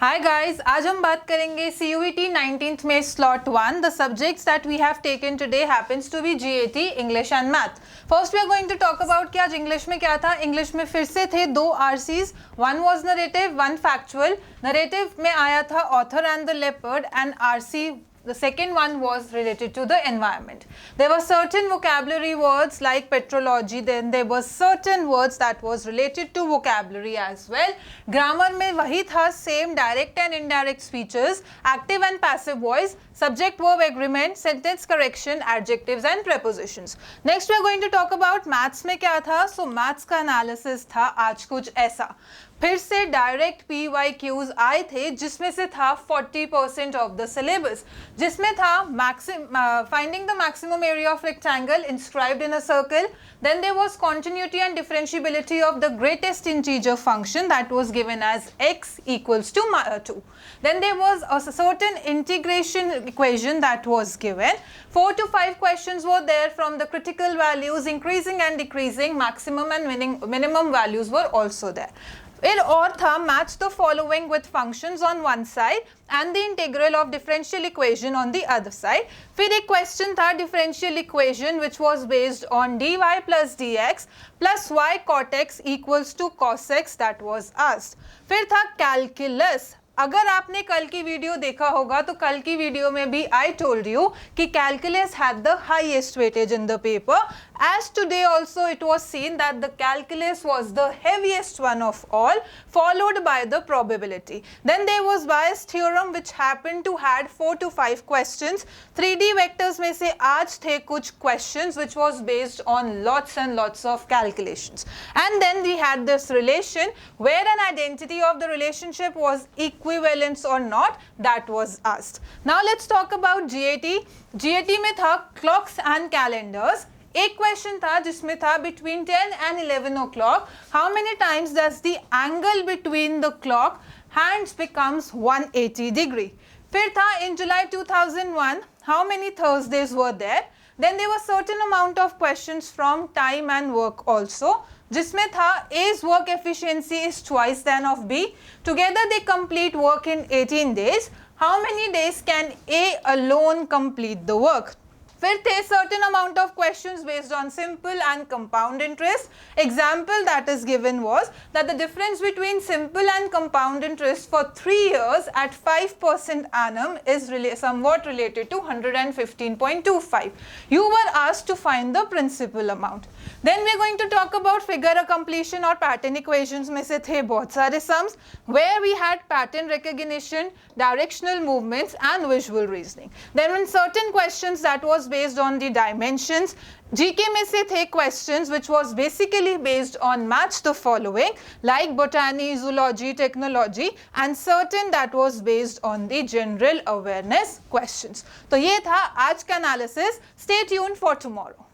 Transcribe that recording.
Hi guys, आज हम बात करेंगे CUET 19th में slot 1. The subjects that we have taken today happens to be GAT English and math. First we are going to talk about कि आज English में क्या था. इंग्लिश में फिर से थे दो RCs, one was narrative, one factual. Narrative में आया था author and the leopard and RC the second one was related to the environment. There were certain vocabulary words like petrology, then there were certain words that was related to vocabulary as well. Grammar में वही था, same direct and indirect speeches, active and passive voice, subject verb agreement, sentence correction, adjectives and prepositions. Next we are going to talk about maths में क्या था. So maths का analysis था आज कुछ ऐसा. फिर से डायरेक्ट PYQs आए थे जिसमें से था 40% ऑफ द सिलेबस, जिसमें था finding the maximum area of rectangle inscribed in a circle. Then there was continuity and differentiability of the greatest integer function that was given as x equals to 2. Then there was a certain integration equation that was given. 4 to 5 questions were there from the critical values, increasing and decreasing, maximum and minimum values were also there. फिर और था match the following with functions on one side and the integral of differential equation on the other side. फिर एक question था differential equation which was based on dy plus dx plus y cot x equals to cos x that was asked. फिर था calculus. अगर आपने कल की video देखा होगा तो कल की वीडियो में भी I told you कि calculus had the highest weightage in the paper. As today also it was seen that the calculus was the heaviest one of all, followed by the probability. Then there was Bayes theorem which happened to had 4 to 5 questions. 3D vectors में से आज थे कुछ questions which was based on lots and lots of calculations. And then we had this relation where an identity of the relationship was equivalence or not, that was asked. Now let's talk about GAT. GAT में था clocks and calendars. एक question था जिसमें था between 10 and 11 o'clock how many times does the angle between the clock hands becomes 180 degree. फिर था in July 2001 how many Thursdays were there. Then there were certain amount of questions from time and work also जिसमें था A's work efficiency is twice than of B. Together they complete work in 18 days. How many days can A alone complete the work. फिर थे certain amount of questions based on simple and compound interest. Example that is given was that the difference between simple and compound interest for 3 years at 5% annum is somewhat related to 115.25. You were asked to find the principal amount. Then we are going to talk about figure a completion or pattern equations में से थे बहुत सारे sums where we had pattern recognition, directional movements and visual reasoning. Then when certain questions that was based on the dimensions. GK में से थे questions which was basically based on match the following like botany, zoology, technology and certain that was based on the general awareness questions. तो ये था आज का analysis. Stay tuned for tomorrow.